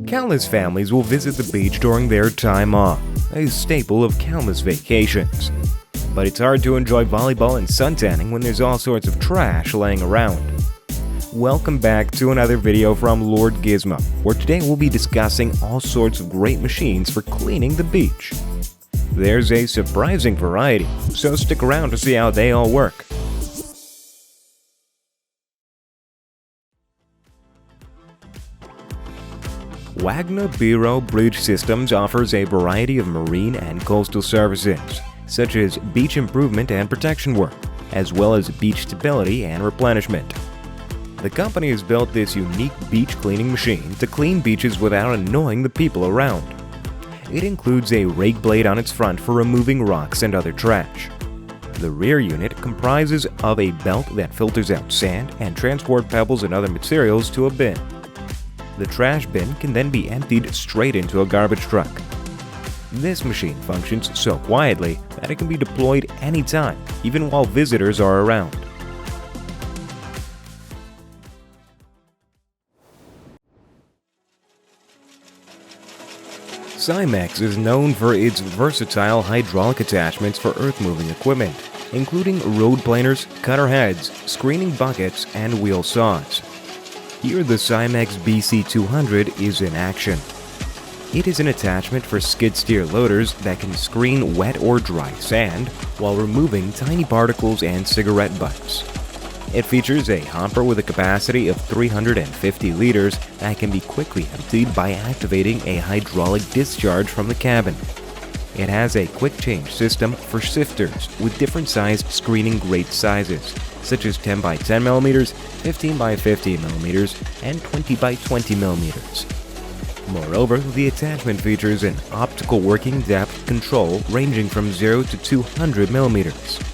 Countless families will visit the beach during their time off, a staple of countless vacations. But it's hard to enjoy volleyball and suntanning when there's all sorts of trash laying around. Welcome back to another video from Lord Gizmo, where today we'll be discussing all sorts of great machines for cleaning the beach. There's a surprising variety, so stick around to see how they all work. WAAGNER BIRO Bridge Systems offers a variety of marine and coastal services, such as beach improvement and protection work, as well as beach stability and replenishment. The company has built this unique beach cleaning machine to clean beaches without annoying the people around. It includes a rake blade on its front for removing rocks and other trash. The rear unit comprises of a belt that filters out sand and transport pebbles and other materials to a bin. The trash bin can then be emptied straight into a garbage truck. This machine functions so quietly that it can be deployed anytime, even while visitors are around. CAIMANO is known for its versatile hydraulic attachments for earth-moving equipment, including road planers, cutter heads, screening buckets, and wheel saws. Here the CAIMANO BC200 is in action. It is an attachment for skid steer loaders that can screen wet or dry sand while removing tiny particles and cigarette butts. It features a hopper with a capacity of 350 liters that can be quickly emptied by activating a hydraulic discharge from the cabin. It has a quick change system for sifters with different sized screening grate sizes, such as 10 by 10 mm, 15 by 15 mm, and 20 by 20 mm. Moreover, the attachment features an optical working depth control ranging from 0 to 200 mm.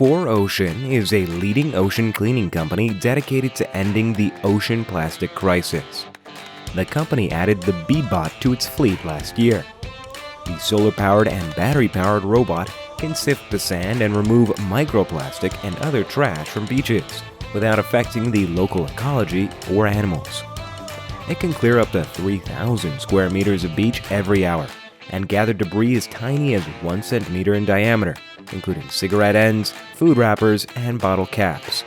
ForOcean is a leading ocean cleaning company dedicated to ending the ocean plastic crisis. The company added the BEBOT to its fleet last year. The solar-powered and battery-powered robot can sift the sand and remove microplastic and other trash from beaches without affecting the local ecology or animals. It can clear up to 3,000 square meters of beach every hour and gather debris as tiny as 1 centimeter in diameter, including cigarette ends, food wrappers, and bottle caps.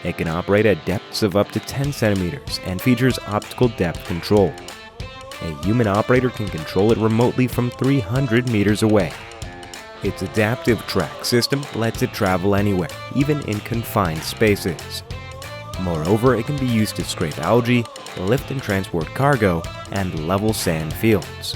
It can operate at depths of up to 10 centimeters and features optical depth control. A human operator can control it remotely from 300 meters away. Its adaptive track system lets it travel anywhere, even in confined spaces. Moreover, it can be used to scrape algae, lift and transport cargo, and level sand fields.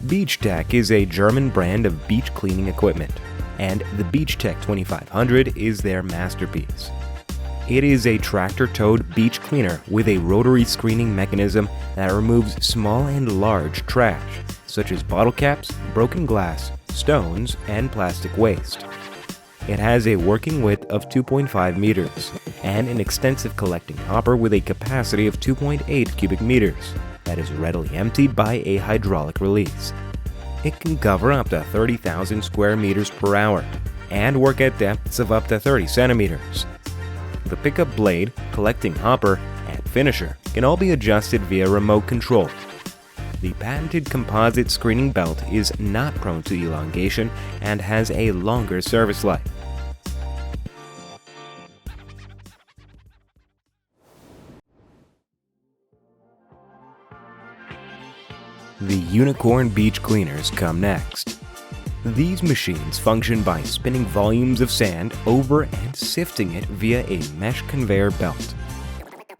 BEBOT is a German brand of beach cleaning equipment, and the BEBOT 2500 is their masterpiece. It is a tractor-towed beach cleaner with a rotary screening mechanism that removes small and large trash, such as bottle caps, broken glass, stones, and plastic waste. It has a working width of 2.5 meters and an extensive collecting hopper with a capacity of 2.8 cubic meters that is readily emptied by a hydraulic release. It can cover up to 30,000 square meters per hour and work at depths of up to 30 centimeters. The pickup blade, collecting hopper, and finisher can all be adjusted via remote control. The patented composite screening belt is not prone to elongation and has a longer service life. The unicorn beach cleaners come next. These machines function by spinning volumes of sand over and sifting it via a mesh conveyor belt.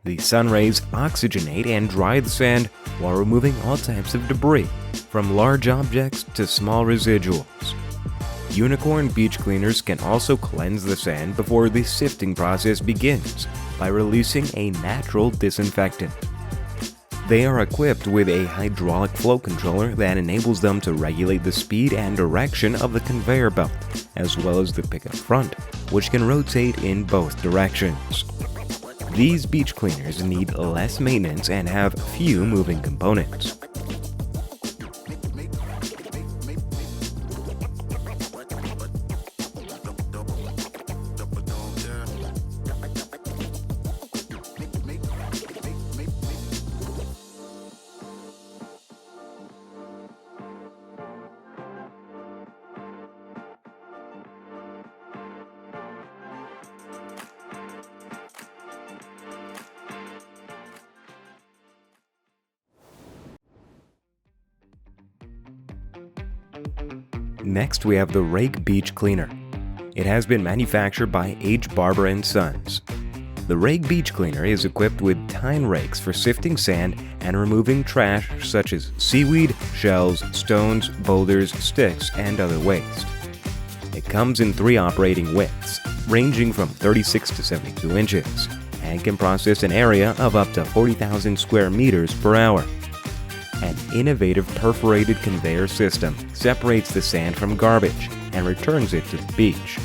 The sun rays oxygenate and dry the sand while removing all types of debris, from large objects to small residuals. Unicorn beach cleaners can also cleanse the sand before the sifting process begins by releasing a natural disinfectant. They are equipped with a hydraulic flow controller that enables them to regulate the speed and direction of the conveyor belt, as well as the pickup front, which can rotate in both directions. These beach cleaners need less maintenance and have few moving components. Next, we have the RAKE Beach Cleaner. It has been manufactured by H. Barber & Sons. The RAKE Beach Cleaner is equipped with tine rakes for sifting sand and removing trash such as seaweed, shells, stones, boulders, sticks, and other waste. It comes in 3 operating widths, ranging from 36 to 72 inches, and can process an area of up to 40,000 square meters per hour. An innovative perforated conveyor system separates the sand from garbage and returns it to the beach.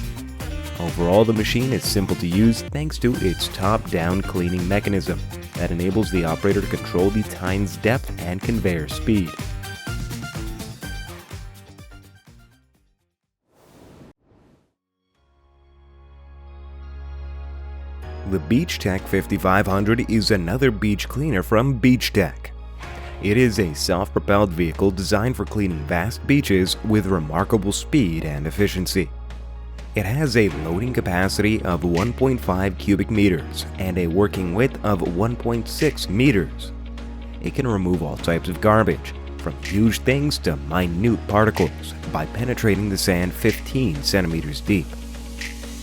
Overall, the machine is simple to use thanks to its top-down cleaning mechanism that enables the operator to control the tine's depth and conveyor speed. The BEBOT 5500 is another beach cleaner from BEBOT. It is a self-propelled vehicle designed for cleaning vast beaches with remarkable speed and efficiency. It has a loading capacity of 1.5 cubic meters and a working width of 1.6 meters. It can remove all types of garbage, from huge things to minute particles, by penetrating the sand 15 centimeters deep.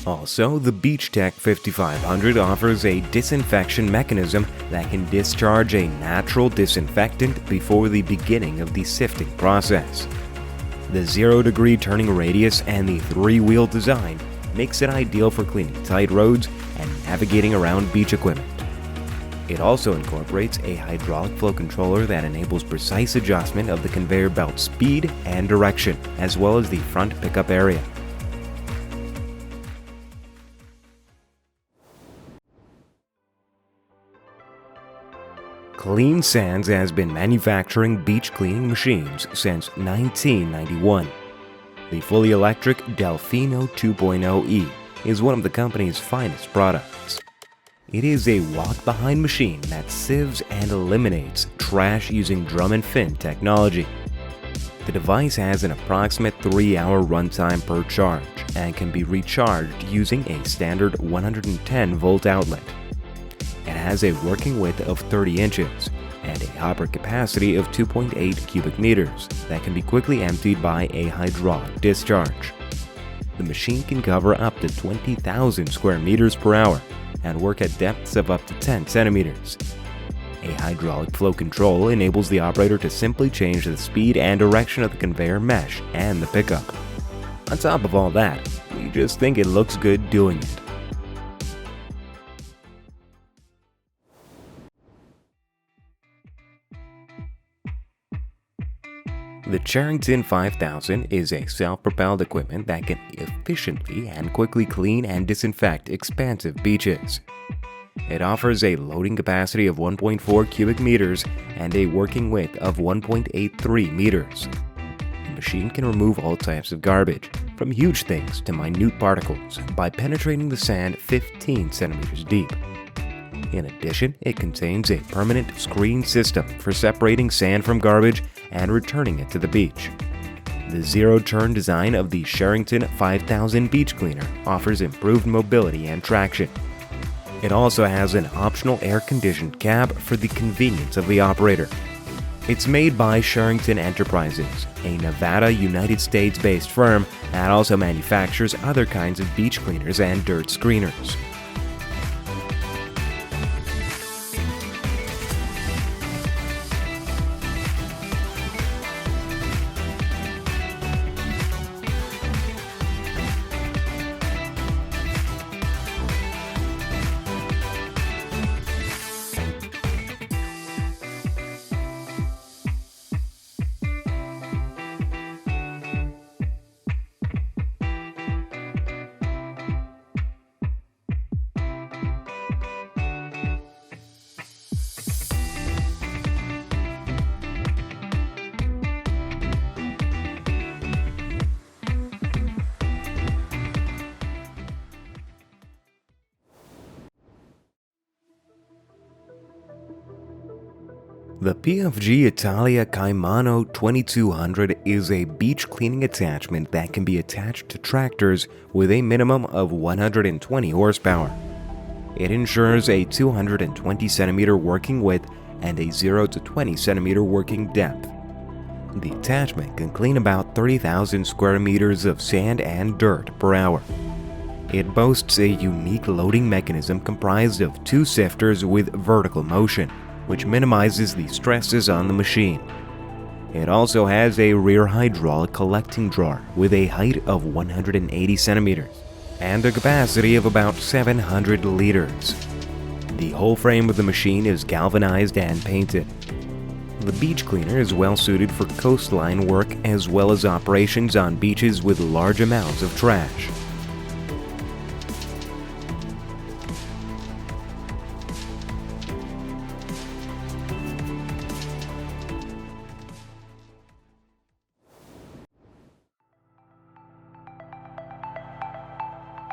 Also, the BEBOT 5500 offers a disinfection mechanism that can discharge a natural disinfectant before the beginning of the sifting process. The 0-degree turning radius and the 3-wheel design makes it ideal for cleaning tight roads and navigating around beach equipment. It also incorporates a hydraulic flow controller that enables precise adjustment of the conveyor belt speed and direction, as well as the front pickup area. Clean Sands has been manufacturing beach cleaning machines since 1991. The fully electric Delfino 2.0e is one of the company's finest products. It is a walk-behind machine that sieves and eliminates trash using drum and fin technology. The device has an approximate 3-hour runtime per charge and can be recharged using a standard 110-volt outlet. It has a working width of 30 inches and a hopper capacity of 2.8 cubic meters that can be quickly emptied by a hydraulic discharge. The machine can cover up to 20,000 square meters per hour and work at depths of up to 10 centimeters. A hydraulic flow control enables the operator to simply change the speed and direction of the conveyor mesh and the pickup. On top of all that, we just think it looks good doing it. The CHERRINGTON 5000 is a self-propelled equipment that can efficiently and quickly clean and disinfect expansive beaches. It offers a loading capacity of 1.4 cubic meters and a working width of 1.83 meters. The machine can remove all types of garbage, from huge things to minute particles, by penetrating the sand 15 centimeters deep. In addition, it contains a permanent screen system for separating sand from garbage and returning it to the beach. The zero-turn design of the CHERRINGTON 5000 beach cleaner offers improved mobility and traction. It also has an optional air-conditioned cab for the convenience of the operator. It's made by CHERRINGTON Enterprises, a Nevada, United States-based firm that also manufactures other kinds of beach cleaners and dirt screeners. The PFG ITALIA CAIMANO 2200 is a beach cleaning attachment that can be attached to tractors with a minimum of 120 horsepower. It ensures a 220 centimeter working width and a 0 to 20 centimeter working depth. The attachment can clean about 30,000 square meters of sand and dirt per hour. It boasts a unique loading mechanism comprised of 2 sifters with vertical motion, which minimizes the stresses on the machine. It also has a rear hydraulic collecting drawer with a height of 180 centimeters and a capacity of about 700 liters. The whole frame of the machine is galvanized and painted. The beach cleaner is well suited for coastline work as well as operations on beaches with large amounts of trash.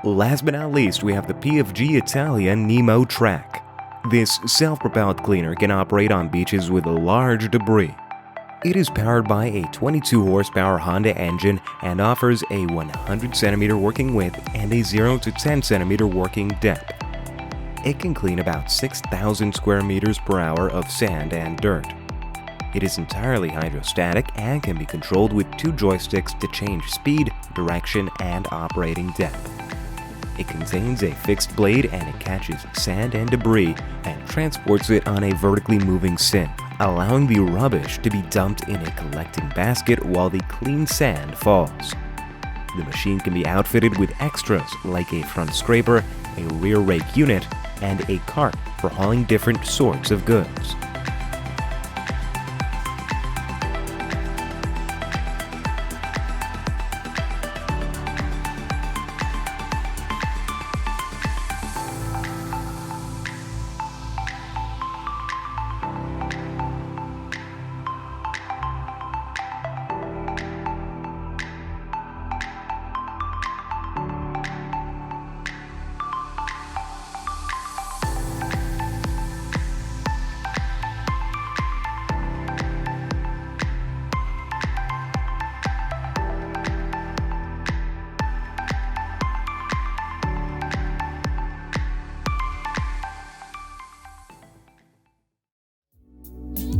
Last but not least, we have the PFG ITALIA NEMO track. This self-propelled cleaner can operate on beaches with large debris. It is powered by a 22 horsepower Honda engine and offers a 100 centimeter working width and a 0 to 10 centimeter working depth. It can clean about 6,000 square meters per hour of sand and dirt. It is entirely hydrostatic and can be controlled with 2 joysticks to change speed, direction, and operating depth. It contains a fixed blade and it catches sand and debris and transports it on a vertically moving sieve, allowing the rubbish to be dumped in a collecting basket while the clean sand falls. The machine can be outfitted with extras like a front scraper, a rear rake unit, and a cart for hauling different sorts of goods.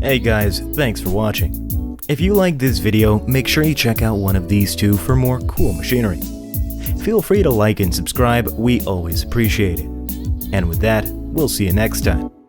Hey guys, thanks for watching. If you liked this video, make sure you check out one of these 2 for more cool machinery. Feel free to like and subscribe, we always appreciate it. And with that, we'll see you next time.